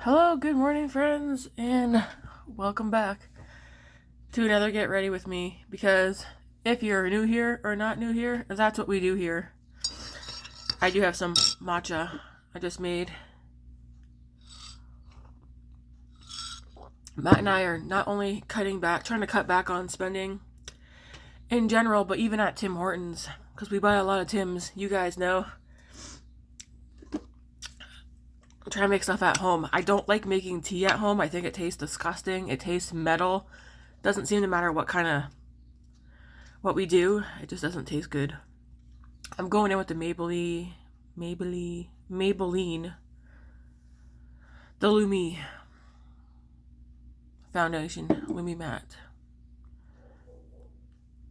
Hello, good morning, friends, and welcome back to another Get Ready with me, because if you're new here or not new here, that's what we do here. I do have some matcha I just made. Matt and I are not only trying to cut back on spending in general, but even at Tim Hortons, because we buy a lot of Tims, you guys know. I'm trying to make stuff at home. I don't like making tea at home. I think it tastes disgusting. It tastes metal. Doesn't seem to matter what we do. It just doesn't taste good. I'm going in with the Maybelline, the Lumi foundation, Lumi matte.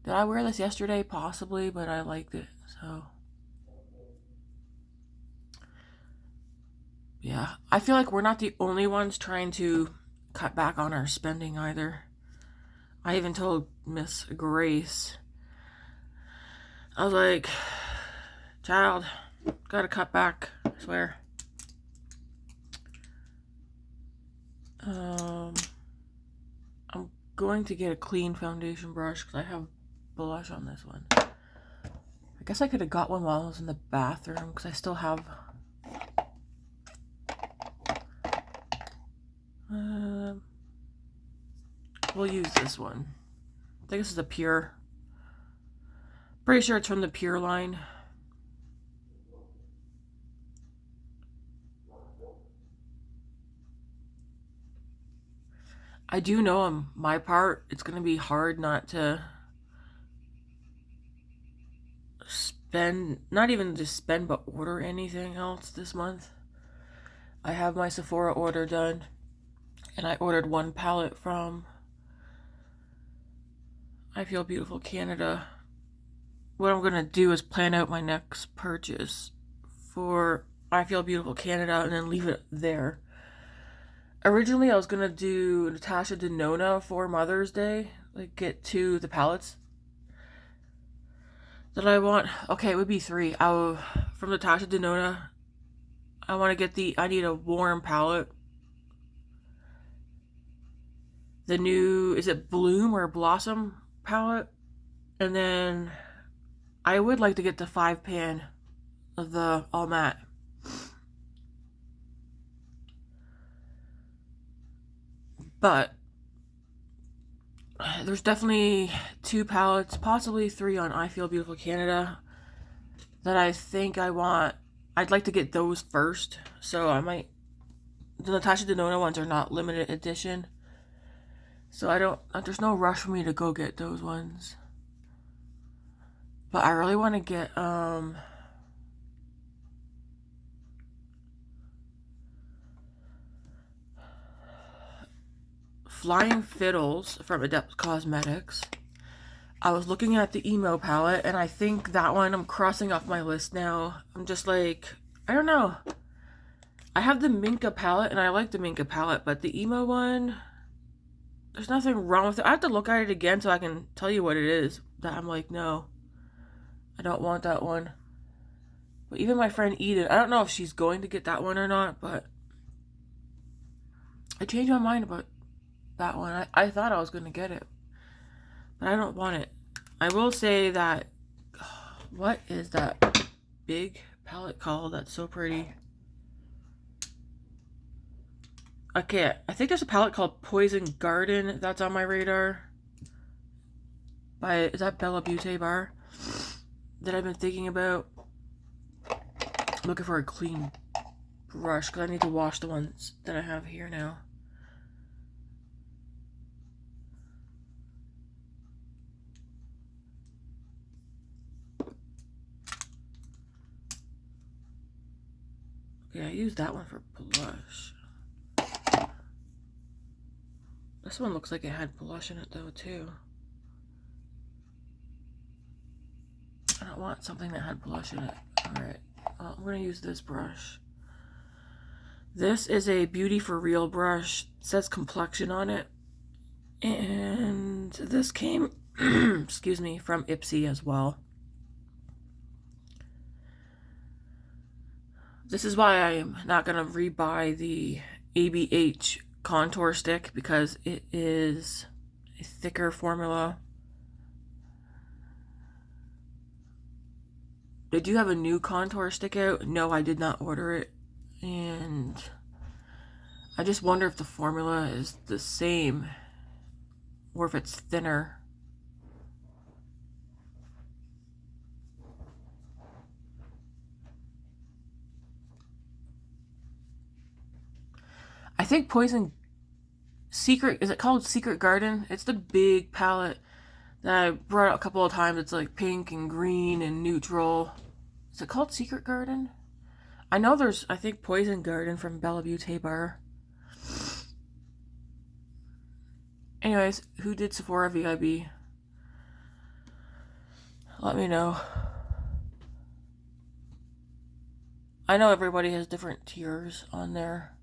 Did I wear this yesterday? Possibly, but I liked it, so. Yeah, I feel like we're not the only ones trying to cut back on our spending either. I even told Miss Grace, I was like, child, gotta cut back, I swear. I'm going to get a clean foundation brush because I have blush on this one. I guess I could have got one while I was in the bathroom because I still have we'll use this one. I think this is a Pure. Pretty sure it's from the Pure line. I do know on my part, it's going to be hard not to spend, not even just spend, but order anything else this month. I have my Sephora order done, and I ordered one palette from I Feel Beautiful Canada. What I'm going to do is plan out my next purchase for I Feel Beautiful Canada and then leave it there. Originally, I was going to do Natasha Denona for Mother's Day, like get to the palettes that I want. Okay, it would be 3. From Natasha Denona, I want to get I need a warm palette. The new, is it Bloom or Blossom palette? And then I would like to get the 5-pan of the all matte. But there's definitely 2 palettes, possibly 3 on I Feel Beautiful Canada that I think I want. I'd like to get those first. So I might, the Natasha Denona ones are not limited edition. So there's no rush for me to go get those ones. But I really want to get, Flying Fiddles from Adept Cosmetics. I was looking at the emo palette, and I think that one I'm crossing off my list now. I'm just like, I don't know. I have the Minka palette, and I like the Minka palette, but the emo one, there's nothing wrong with it. I have to look at it again so I can tell you what it is. That I'm like, no, I don't want that one. But even my friend Eden, I don't know if she's going to get that one or not, but I changed my mind about that one. I thought I was going to get it, but I don't want it. I will say that, what is that big palette called that's so pretty? Okay, I think there's a palette called Poison Garden that's on my radar. Is that Bella Beauté Bar? That I've been thinking about. I'm looking for a clean brush because I need to wash the ones that I have here now. Okay, I used that one for blush. This one looks like it had blush in it though too. I don't want something that had blush in it. Alright, well, I'm going to use this brush. This is a Beauty for Real brush. It says complexion on it. And this came, excuse me, from Ipsy as well. This is why I'm not going to rebuy the ABH contour stick because it is a thicker formula. Did you have a new contour stick out? No, I did not order it. And I just wonder if the formula is the same or if it's thinner. I think Poison Secret, is it called Secret Garden? It's the big palette that I brought out a couple of times. It's like pink and green and neutral. Is it called Secret Garden? I know there's, I think, Poison Garden from Bella Beauty Bar. Anyways, who did Sephora VIB? Let me know. I know everybody has different tiers on there.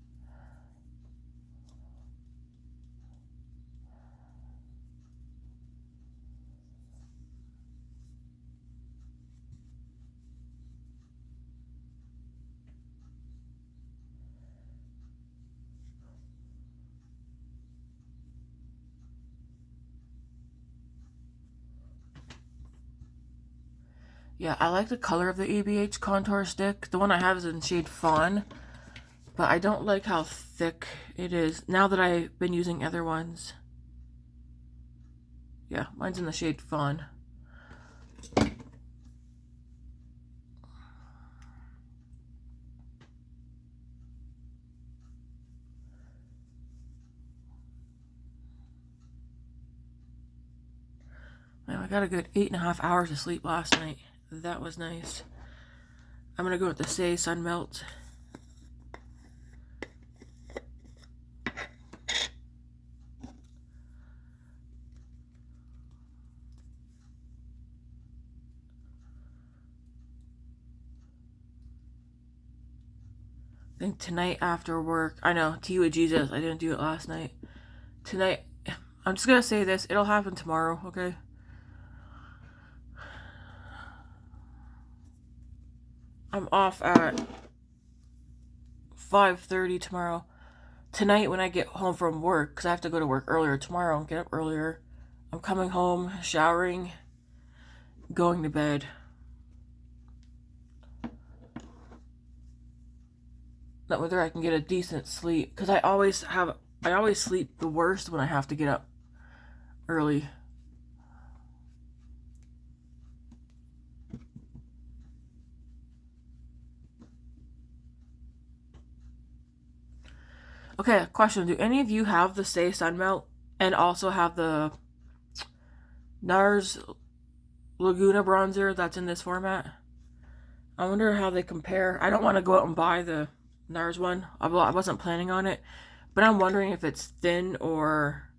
Yeah, I like the color of the ABH contour stick. The one I have is in shade Fawn, but I don't like how thick it is now that I've been using other ones. Yeah, mine's in the shade Fawn. Man, I got a good 8.5 hours of sleep last night. That was nice. I'm gonna go with the Saie Sunmelt. I think tonight after work, I know, tea with Jesus, I didn't do it last night. Tonight, I'm just gonna say this, it'll happen tomorrow, okay? I'm off at 5:30 tomorrow. Tonight when I get home from work, because I have to go to work earlier tomorrow and get up earlier, I'm coming home, showering, going to bed. That whether I can get a decent sleep, because I always sleep the worst when I have to get up early. Okay, question. Do any of you have the Saie Sunmelt and also have the Nars Laguna bronzer that's in this format? I wonder how they compare. I don't want to go out and buy the Nars one. I wasn't planning on it, but I'm wondering if it's thin or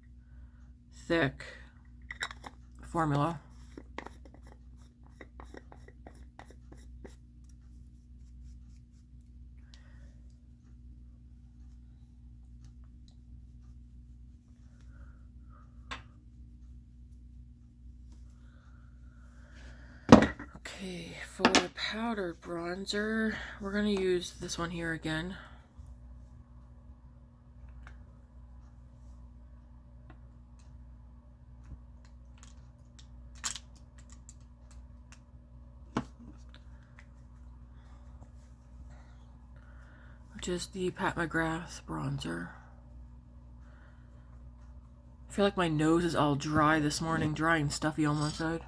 thick formula. Okay, for powdered bronzer, we're going to use this one here again. Which is the Pat McGrath bronzer. I feel like my nose is all dry this morning, dry and stuffy on one side.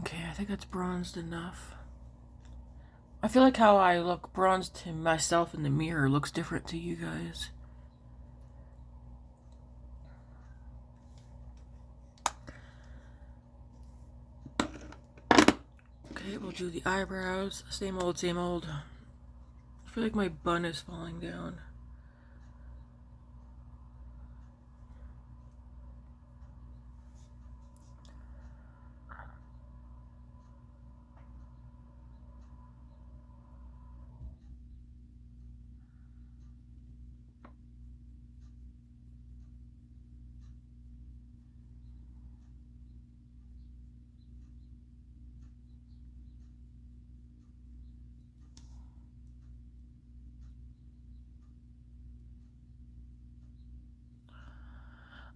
Okay, I think that's bronzed enough. I feel like how I look bronzed to myself in the mirror looks different to you guys. Okay, we'll We'll do the eyebrows. Same old, same old. I feel like my bun is falling down.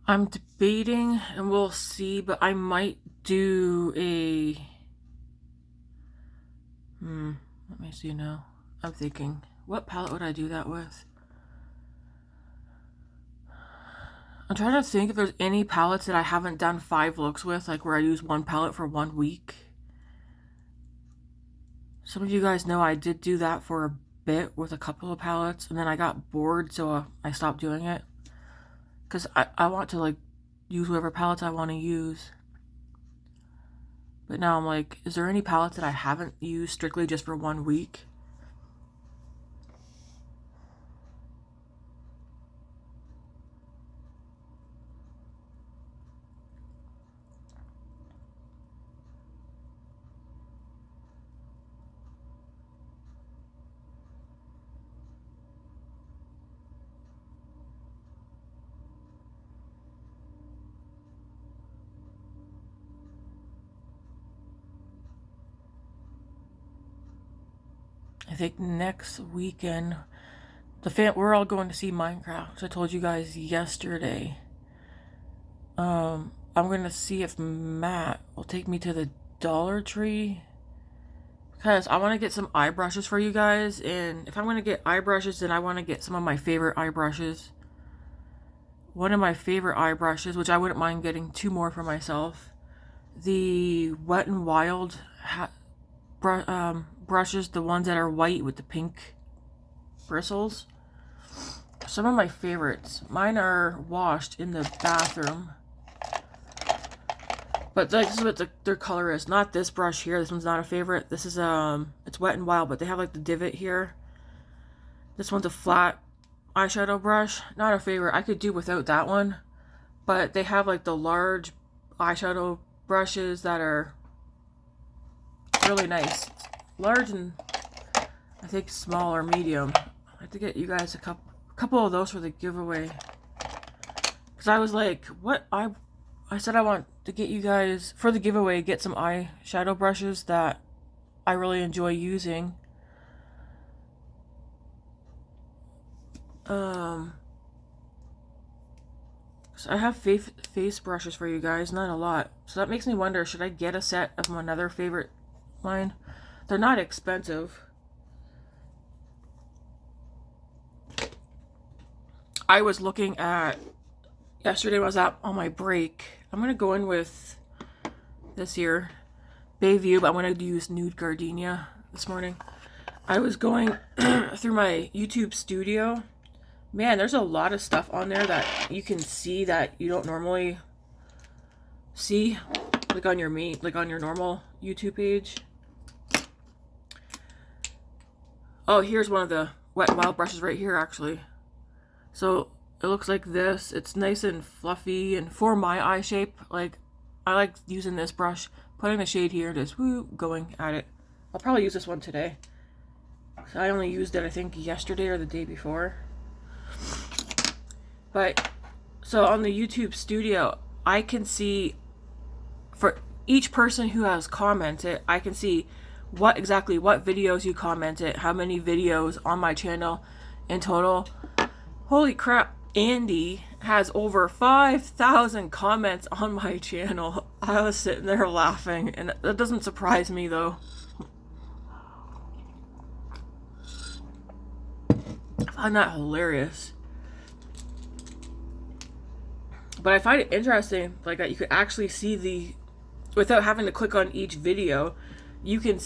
I'm debating, and we'll see, but I might do a... let me see now. I'm thinking, what palette would I do that with? I'm trying to think if there's any palettes that I haven't done 5 looks with, like where I use one palette for 1 week. Some of you guys know I did do that for a bit with a couple of palettes, and then I got bored, so I stopped doing it. Because I want to, like, use whatever palettes I want to use. But now I'm like, is there any palettes that I haven't used strictly just for 1 week? I think next weekend, we're all going to see McGrath, which I told you guys yesterday. I'm going to see if Matt will take me to the Dollar Tree, because I want to get some eye brushes for you guys, and if I'm going to get eye brushes, then I want to get some of my favorite eye brushes. One of my favorite eye brushes, which I wouldn't mind getting 2 more for myself, the Wet n Wild brushes, the ones that are white with the pink bristles. Some of my favorites. Mine are washed in the bathroom, but this is what their color is. Not this brush here. This one's not a favorite. This is it's Wet n Wild, but they have like the divot here. This one's a flat eyeshadow brush. Not a favorite. I could do without that one, but they have like the large eyeshadow brushes that are really nice. Large and I think small or medium. I have to get you guys a couple of those for the giveaway. Because I was like, what? I said I want to get you guys, for the giveaway, get some eyeshadow brushes that I really enjoy using. So I have face brushes for you guys, not a lot. So that makes me wonder, should I get a set of another favorite line? They're not expensive. I was looking at, yesterday when I was out on my break, I'm going to go in with this here, Bayview, but I'm going to use Nude Gardenia this morning. I was going through my YouTube studio. Man, there's a lot of stuff on there that you can see that you don't normally see, like on your normal YouTube page. Oh, here's one of the Wet n Wild brushes right here, actually. So it looks like this. It's nice and fluffy, and for my eye shape, like, I like using this brush, putting the shade here, just going at it. I'll probably use this one today. So I only used it, I think, yesterday or the day before. But so on the YouTube studio, I can see, for each person who has commented, I can see what videos you commented, how many videos on my channel in total. Holy crap, Andy has over 5,000 comments on my channel. I was sitting there laughing, and that doesn't surprise me though. I find that hilarious. But I find it interesting, like, that you could actually see without having to click on each video, you can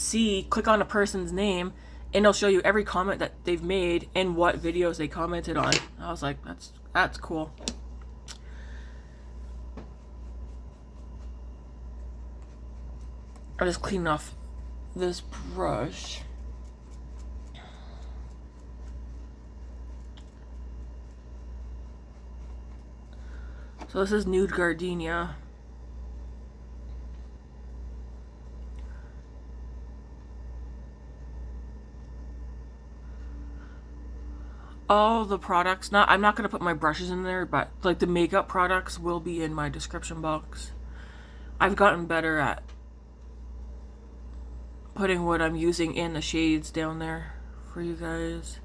click on a person's name, and it'll show you every comment that they've made and what videos they commented on. I was like, that's cool. I'm just cleaning off this brush. So this is Nude Gardenia. All the products, I'm not going to put my brushes in there, but like the makeup products will be in my description box. I've gotten better at putting what I'm using in the shades down there for you guys.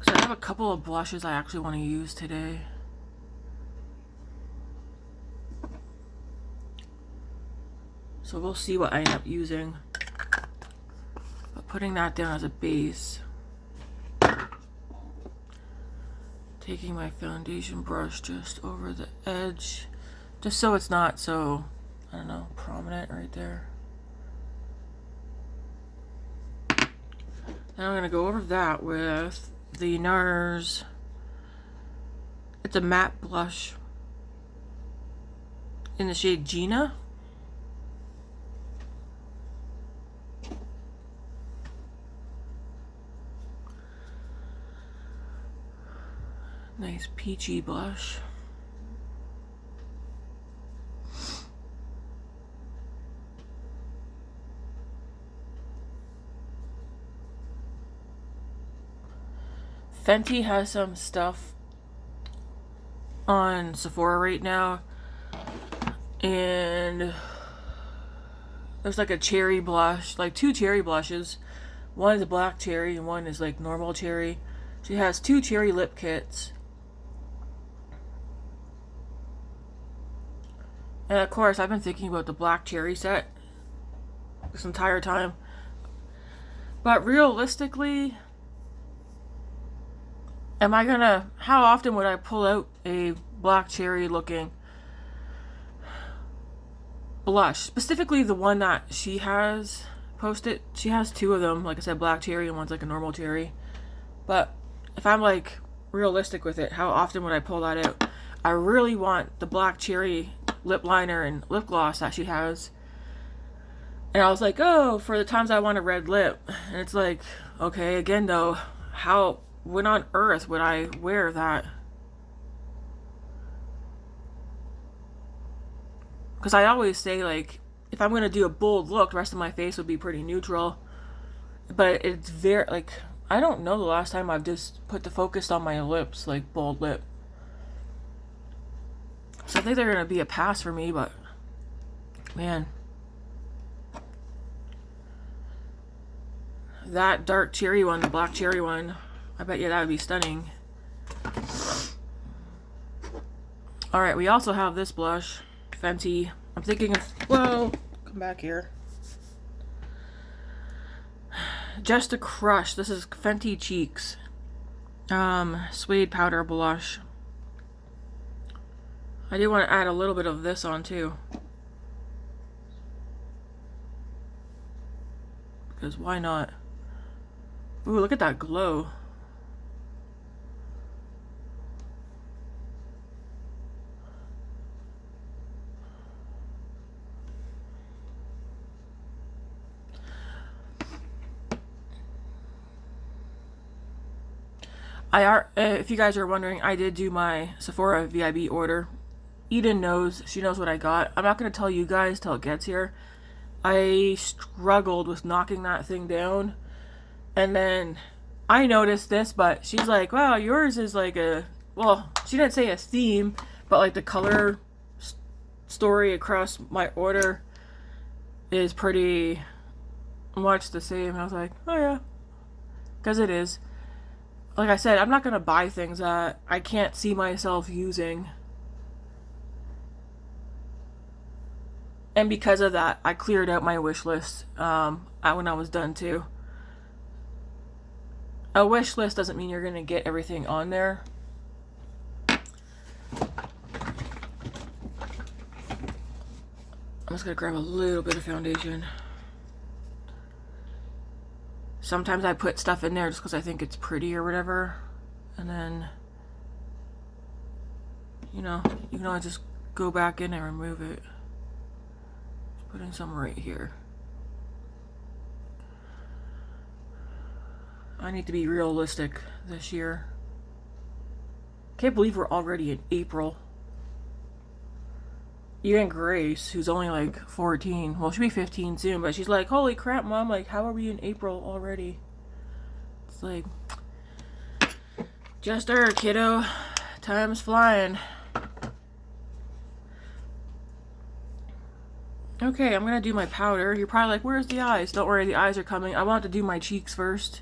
I have a couple of blushes I actually want to use today. So we'll see what I end up using. But putting that down as a base. Taking my foundation brush just over the edge. Just so it's not so, I don't know, prominent right there. Now I'm going to go over that with the Nars. It's a matte blush in the shade Gina. Nice peachy blush. Fenty has some stuff on Sephora right now, and there's like a cherry blush, like two cherry blushes. One is a black cherry and one is like normal cherry. She has two cherry lip kits. And of course, I've been thinking about the black cherry set this entire time. But realistically, how often would I pull out a black cherry looking blush? Specifically the one that she has posted. She has two of them, like I said, black cherry, and one's like a normal cherry. But if I'm like realistic with it, how often would I pull that out? I really want the black cherry lip liner and lip gloss that she has. And I was like, oh, for the times I want a red lip. And it's like, okay, again though, when on earth would I wear that? Because I always say, like, if I'm going to do a bold look, the rest of my face would be pretty neutral. But it's very, like, I don't know the last time I've just put the focus on my lips, like, bold lip. So I think they're going to be a pass for me, but, man. That dark cherry one, the black cherry one, I bet you that would be stunning. Alright, we also have this blush, Fenty. I'm thinking of, whoa, come back here. Just a Crush. This is Fenty Cheeks. Suede powder blush. I do want to add a little bit of this on too. Because why not? Ooh, look at that glow. If you guys are wondering, I did do my Sephora VIB order. Eden knows. She knows what I got. I'm not going to tell you guys till it gets here. I struggled with knocking that thing down. And then I noticed this, but she's like, wow, yours is like a... Well, she didn't say a theme, but like the color story across my order is pretty much the same. I was like, oh yeah. Because it is. Like I said, I'm not going to buy things that I can't see myself using. And because of that, I cleared out my wish list when I was done too. A wish list doesn't mean you're going to get everything on there. I'm just going to grab a little bit of foundation. Sometimes I put stuff in there just because I think it's pretty or whatever. And then, you know, you can always just go back in and remove it. Just put in some right here. I need to be realistic this year. Can't believe we're already in April. Even Grace, who's only like 14, well, she'll be 15 soon, but she's like, holy crap, Mom, like, how are we in April already? It's like, just her, kiddo. Time's flying. Okay, I'm gonna do my powder. You're probably like, where's the eyes? Don't worry, the eyes are coming. I want to do my cheeks first.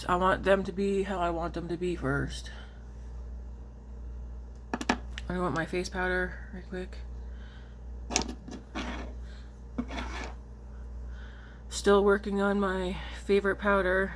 I want them to be how I want them to be first. I want my face powder right quick. Still working on my favorite powder.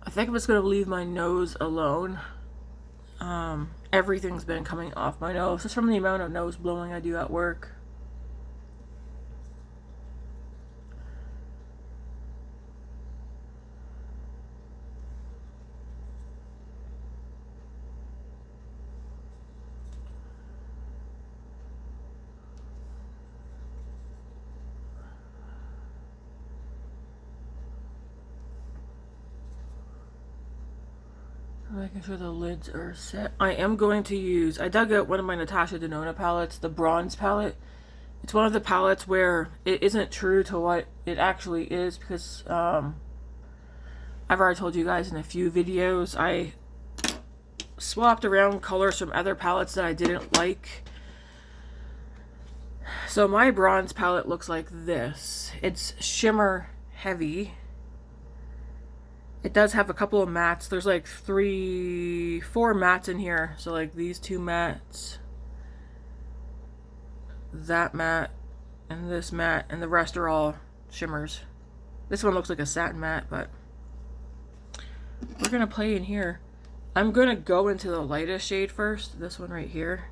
I think I'm just going to leave my nose alone. Everything's been coming off my nose just from the amount of nose blowing I do at work. Making sure the lids are set. I am going to use, I dug out one of my Natasha Denona palettes, the Bronze Palette. It's one of the palettes where it isn't true to what it actually is, because I've already told you guys in a few videos, I swapped around colors from other palettes that I didn't like. So my Bronze palette looks like this. It's shimmer heavy. It does have a couple of mattes. There's like 4 mattes in here. So like these 2 mattes, that matte, and this matte, and the rest are all shimmers. This one looks like a satin matte, but we're gonna play in here. I'm gonna go into the lightest shade first, this one right here.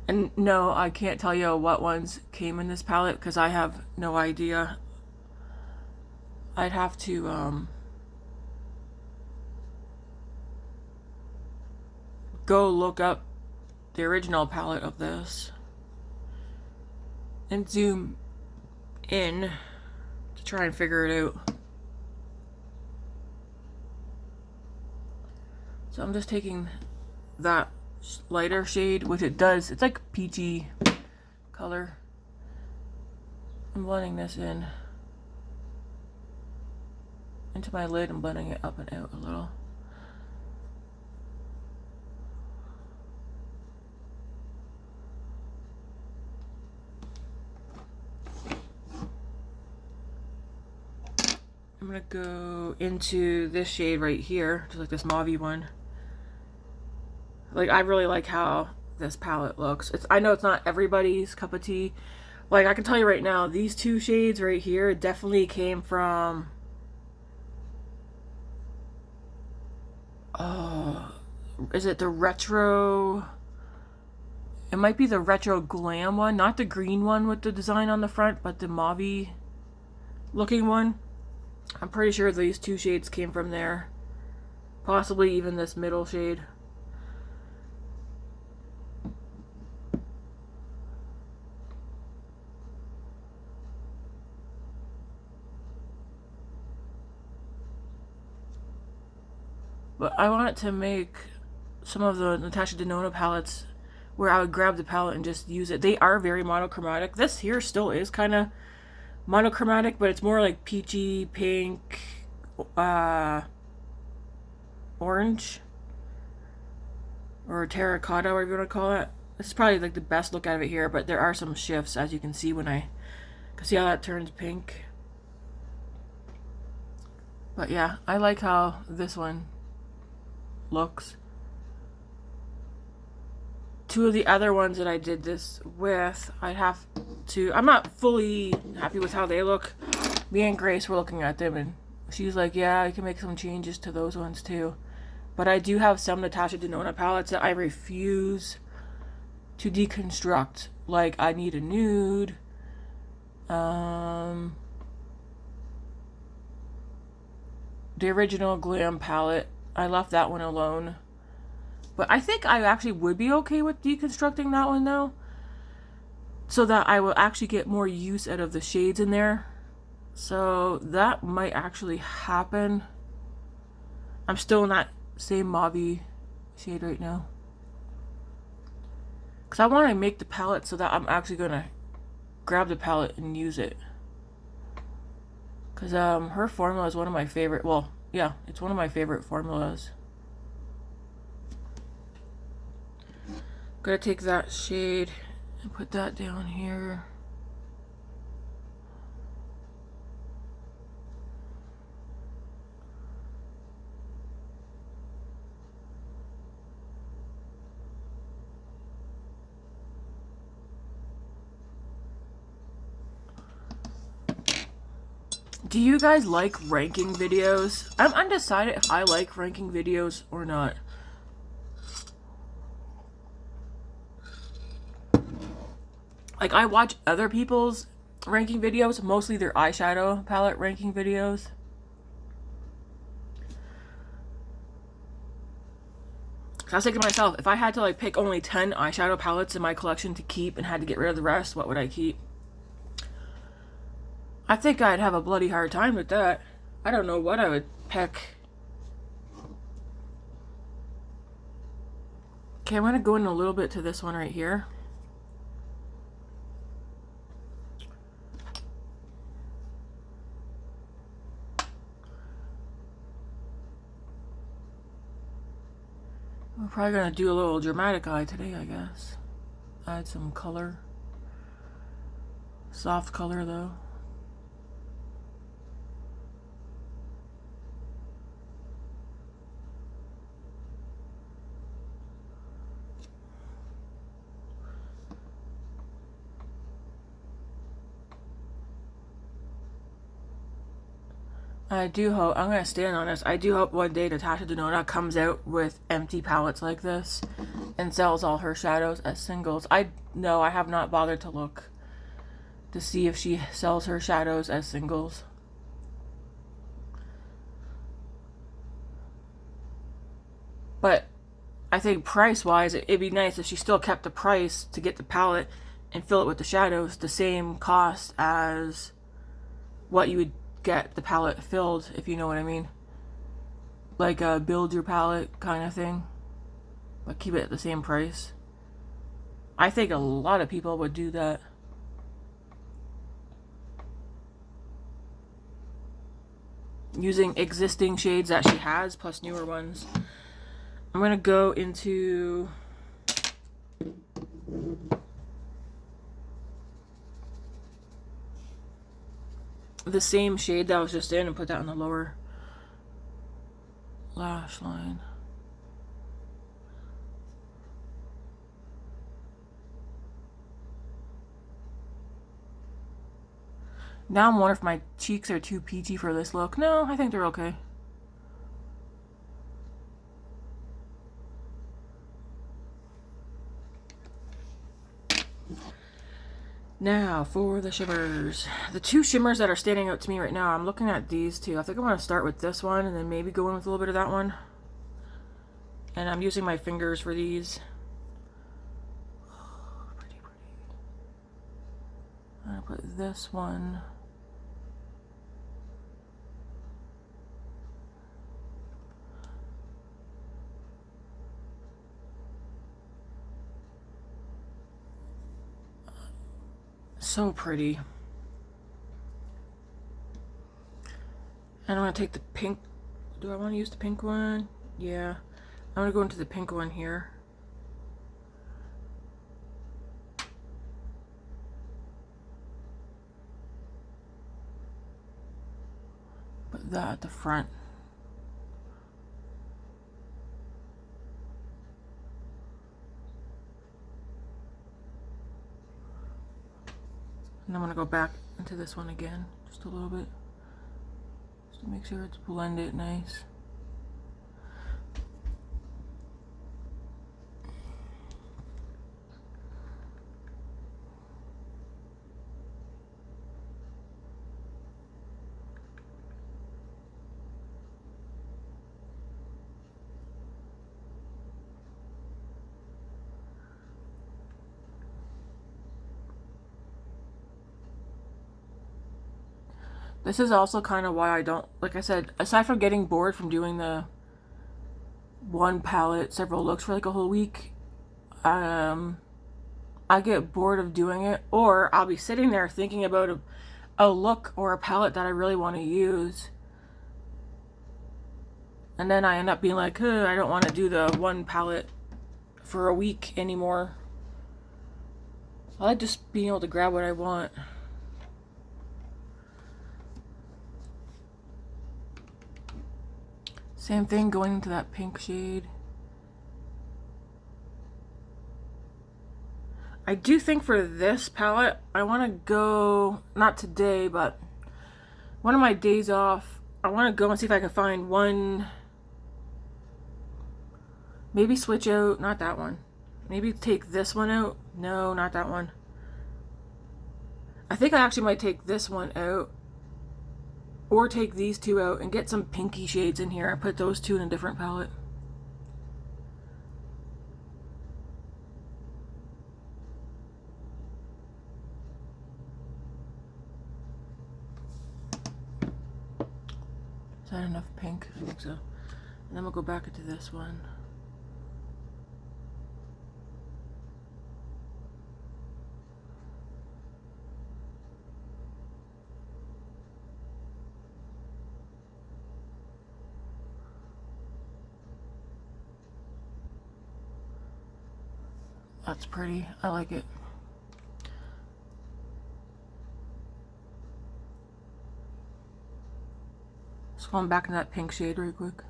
And no, I can't tell you what ones came in this palette because I have no idea. I'd have to go look up the original palette of this and zoom in to try and figure it out. So I'm just taking that lighter shade, which it's like peachy color. I'm blending this in into my lid and blending it up and out a little. I'm gonna go into this shade right here, just like this mauvey one. Like, I really like how this palette looks. I know it's not everybody's cup of tea. Like, I can tell you right now, these 2 shades right here definitely came from is it the retro? It might be the retro glam one, not the green one with the design on the front, but the mauve looking one. I'm pretty sure these 2 shades came from there. Possibly even this middle shade. But I wanted to make some of the Natasha Denona palettes where I would grab the palette and just use it. They are very monochromatic. This here still is kind of monochromatic, but it's more like peachy, pink, orange, or terracotta, whatever you want to call it. This is probably like the best look out of it here, but there are some shifts, as you can see when I can see how that turns pink. But yeah, I like how this one looks. Two of the other ones that I did this with, I'd have to, I'm not fully happy with how they look. Me and Grace were looking at them and she's like, yeah, I can make some changes to those ones too. But I do have some Natasha Denona palettes that I refuse to deconstruct. Like, I need a nude. The original Glam palette, I left that one alone. But I think I actually would be okay with deconstructing that one though, so that I will actually get more use out of the shades in there. So that might actually happen. I'm still in that same Bobbi shade right now, because I want to make the palette so that I'm actually going to grab the palette and use it. Because her formula is one of my favorite, well, yeah, it's one of my favorite formulas. Gonna take that shade and put that down here. Do you guys like ranking videos? I'm undecided if I like ranking videos or not. Like, I watch other people's ranking videos, mostly their eyeshadow palette ranking videos. So I was thinking to myself, if I had to like pick only 10 eyeshadow palettes in my collection to keep and had to get rid of the rest, what would I keep? I think I'd have a bloody hard time with that. I don't know what I would pick. Okay, I'm going to go in a little bit to this one right here. We're probably going to do a little dramatic eye today, I guess. Add some color. Soft color, though. I do hope, I'm going to stand on this, I do hope one day Natasha Denona comes out with empty palettes like this and sells all her shadows as singles. I have not bothered to look to see if she sells her shadows as singles. But I think price-wise, it'd be nice if she still kept the price to get the palette and fill it with the shadows the same cost as what you would get the palette filled, if you know what I mean. Like a build your palette kind of thing, but keep it at the same price. I think a lot of people would do that. Using existing shades that she has plus newer ones. I'm gonna go into the same shade that I was just in and put that on the lower lash line. Now I'm wondering if my cheeks are too peachy for this look. No, I think they're okay. Now for the shimmers. The two shimmers that are standing out to me right now, I'm looking at these two. I think I'm going to start with this one and then maybe go in with a little bit of that one. And I'm using my fingers for these. Oh, pretty, pretty. I'm going to put this one. So pretty. And I'm going to take the pink. Do I want to use the pink one? Yeah. I'm going to go into the pink one here. that at the front. And I'm going to go back into this one again, just a little bit, just to make sure it's blended nice. This is also kind of why I don't, like I said, aside from getting bored from doing the one palette, several looks for like a whole week, I get bored of doing it, or I'll be sitting there thinking about a look or a palette that I really want to use, and then I end up being like, I don't want to do the one palette for a week anymore. I like just being able to grab what I want. Same thing going into that pink shade. I do think for this palette, I want to go, not today, but one of my days off, I want to go and see if I can find one, maybe switch out, not that one. Maybe take this one out. No, not that one. I think I actually might take this one out. Or take these two out and get some pinky shades in here. I put those two in a different palette. Is that enough pink? I think so. And then we'll go back into this one. That's pretty. I like it. Just going back in that pink shade really quick.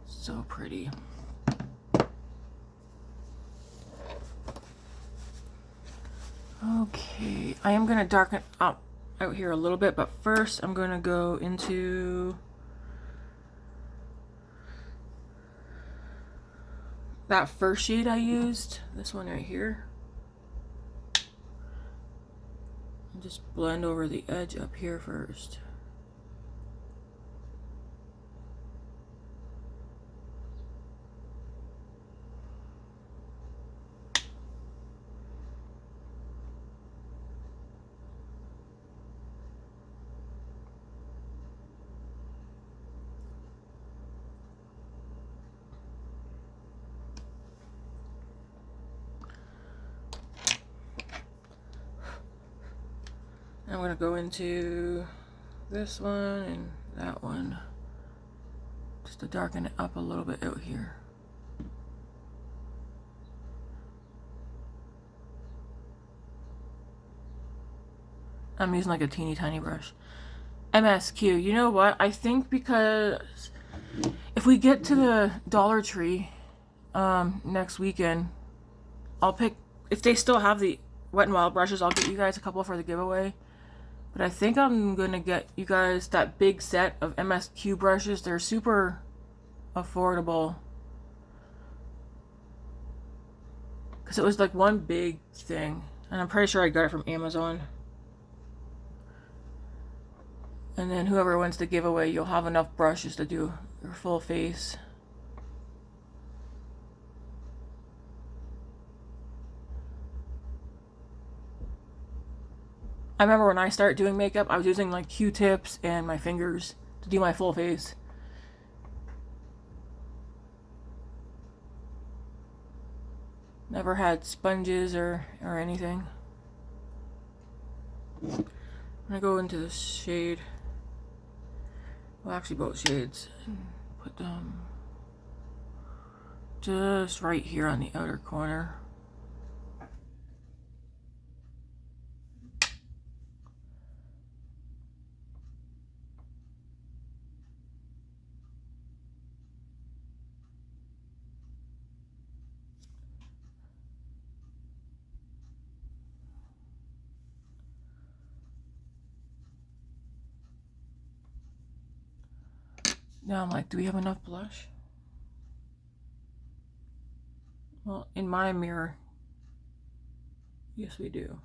So pretty. Okay, I am going to darken up out here a little bit, but first I'm going to go into that first shade I used, this one right here, and just blend over the edge up here first. I'm going to go into this one and that one just to darken it up a little bit out here. I'm using like a teeny tiny brush. MSQ, you know what? I think because if we get to the Dollar Tree next weekend, I'll pick, if they still have the Wet n Wild brushes, I'll get you guys a couple for the giveaway. But I think I'm going to get you guys that big set of MSQ brushes. They're super affordable. Because it was like one big thing. And I'm pretty sure I got it from Amazon. And then whoever wins the giveaway, you'll have enough brushes to do your full face. I remember when I started doing makeup, I was using like Q-tips and my fingers to do my full face. Never had sponges or anything. I'm gonna go into this shade. Well, actually both shades. And put them just right here on the outer corner. Now I'm like, do we have enough blush? Well, in my mirror, yes we do.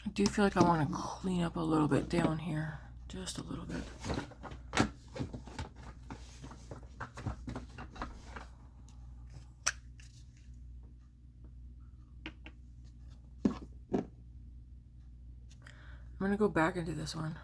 I do feel like I want to clean up a little bit down here. Just a little bit. I'm going to go back into this one.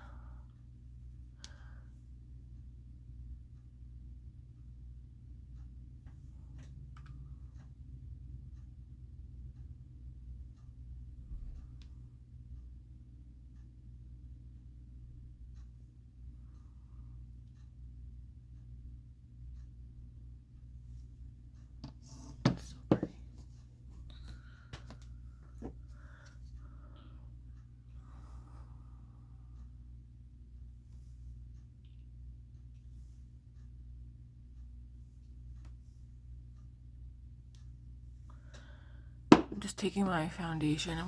Just taking my foundation.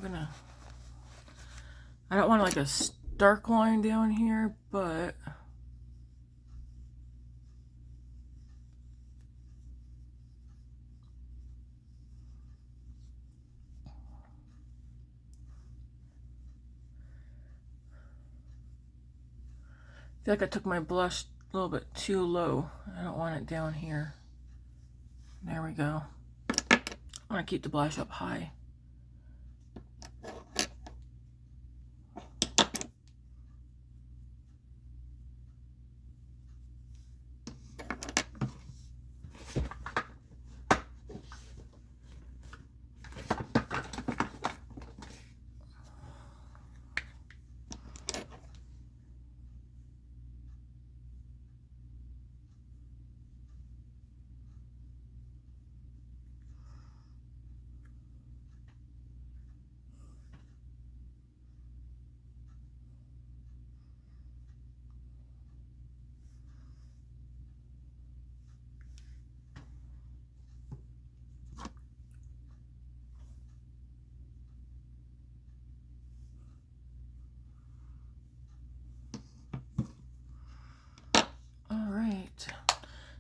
I don't want like a dark line down here, but I feel like I took my blush a little bit too low. I don't want it down here. There we go. I want to keep the blush up high.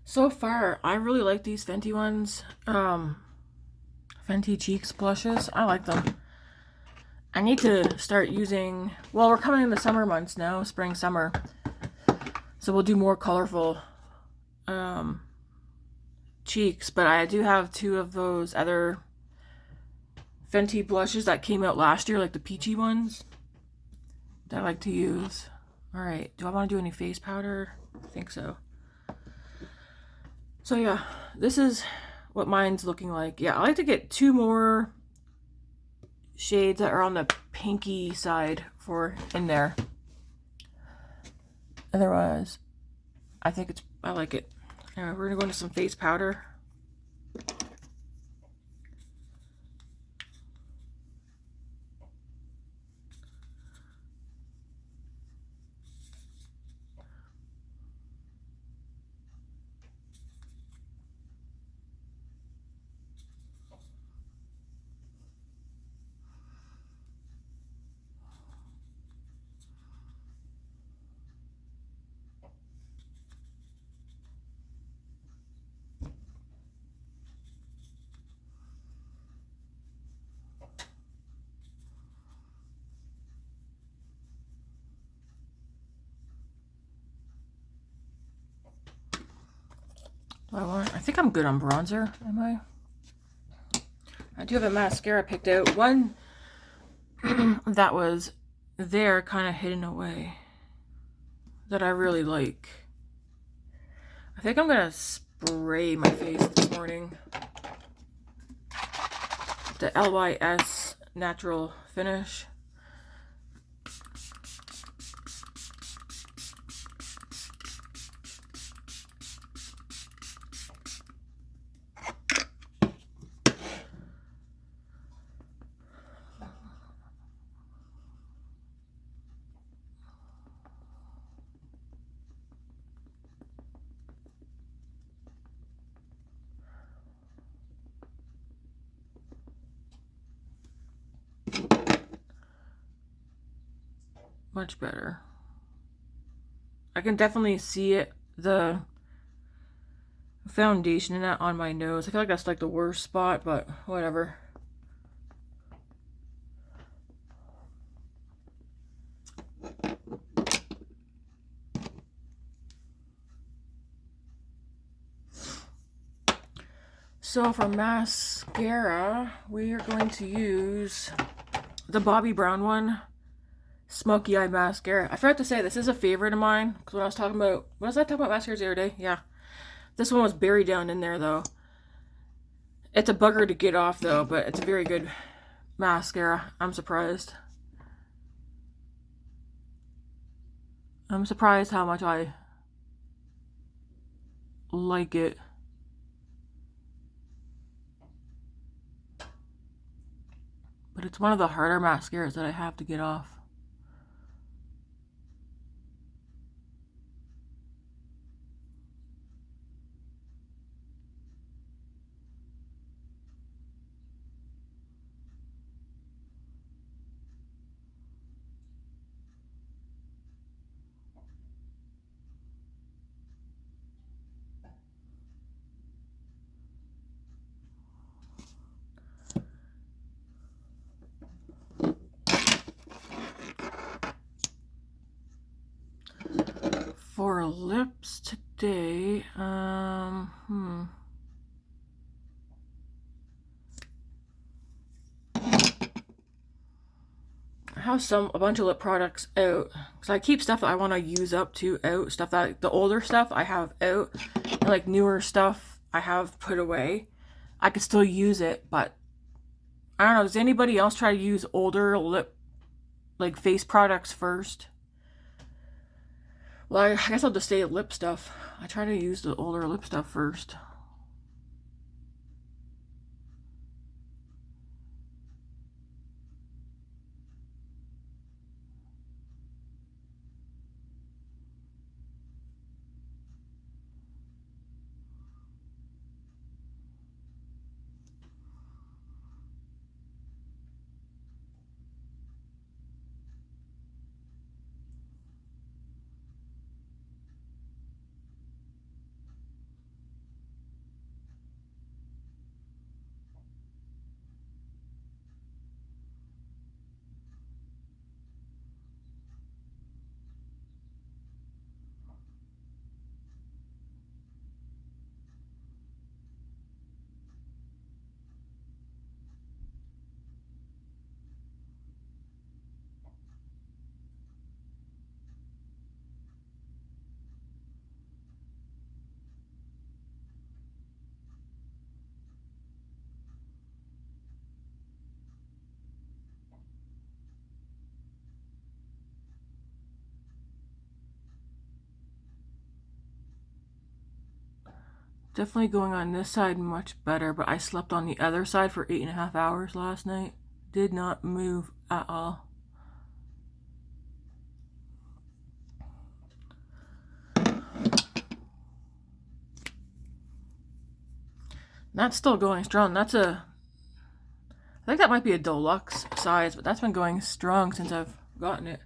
So far, I really like these Fenty ones. Fenty Cheeks blushes. I like them. I need to start using... Well, we're coming in the summer months now. Spring, summer. So we'll do more colorful cheeks. But I do have 2 of those other Fenty blushes that came out last year. Like the peachy ones. That I like to use. Alright. Do I want to do any face powder? I think so. So yeah, this is what mine's looking like. Yeah, I like to get 2 more shades that are on the pinky side for in there. Otherwise, I like it. Anyway, we're gonna go into some face powder. I think I'm good on bronzer, am I? I do have a mascara picked out. One that was there kind of hidden away that I really like. I think I'm going to spray my face this morning. The LYS Natural Finish. Much better. I can definitely see it, the foundation in that on my nose. I feel like that's like the worst spot, but whatever. So for mascara, we are going to use the Bobbi Brown one, Smoky Eye Mascara. I forgot to say, this is a favorite of mine, because when I was talking about, what was I talking about mascaras the other day? Yeah. This one was buried down in there, though. It's a bugger to get off, though, but it's a very good mascara. I'm surprised. I'm surprised how much I like it. But it's one of the harder mascaras that I have to get off. For lips today, I have a bunch of lip products out, because I keep stuff that I want to use up to out, stuff that, the older stuff I have out, and like newer stuff I have put away. I could still use it, but I don't know, does anybody else try to use older lip, like face products first? Well, I guess I'll just stay at lip stuff. I try to use the older lip stuff first. Definitely going on this side much better, but I slept on the other side for 8.5 hours last night. Did not move at all. That's still going strong. That's I think that might be a deluxe size, but that's been going strong since I've gotten it.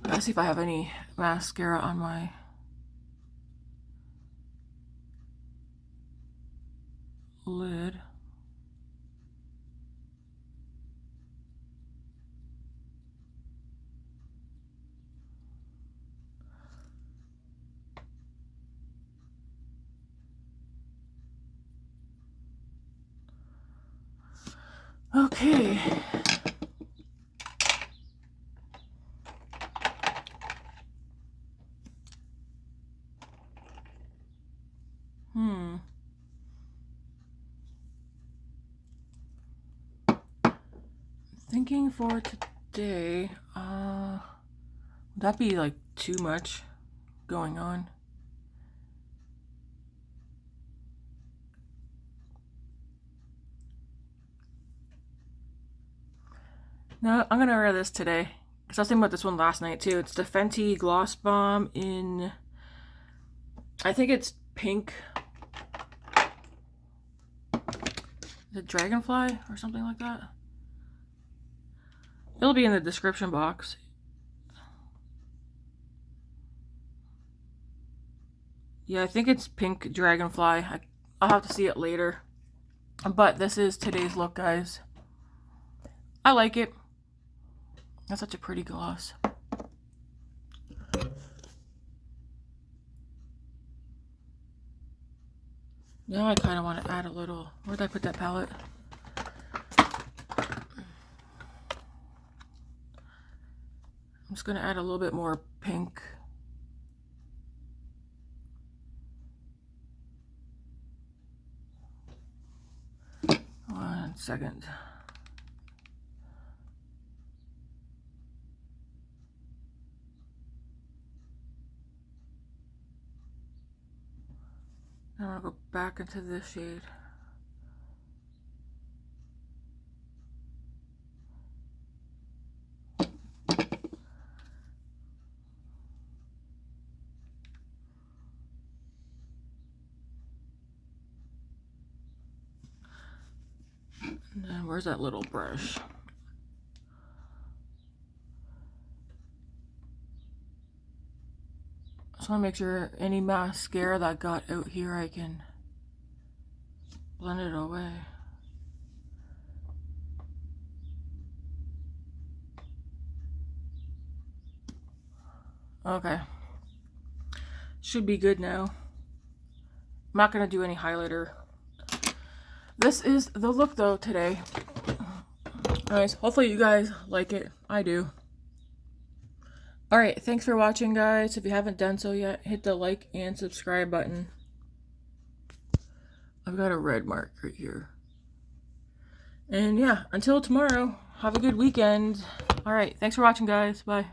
Let's see if I have any mascara on my lid. Okay. Thinking for today, would that be like too much going on? No, I'm gonna wear this today, because I was thinking about this one last night too. It's the Fenty Gloss Balm in, I think it's pink. The Dragonfly or something like that. It'll be in the description box Yeah, I think it's pink Dragonfly. I'll have to see it later. But this is today's look, guys. I like it. That's such a pretty gloss. Now I kind of want to add a little... Where'd I put that palette? I'm just going to add a little bit more pink. One second. I want to go back into this shade. And then where's that little brush? I just want to make sure any mascara that got out here, I can blend it away. Okay. Should be good now. I'm not going to do any highlighter. This is the look though today. Anyways, hopefully you guys like it. I do. Alright, thanks for watching, guys. If you haven't done so yet, hit the like and subscribe button. I've got a red mark right here. And yeah, until tomorrow, have a good weekend. Alright, thanks for watching, guys. Bye.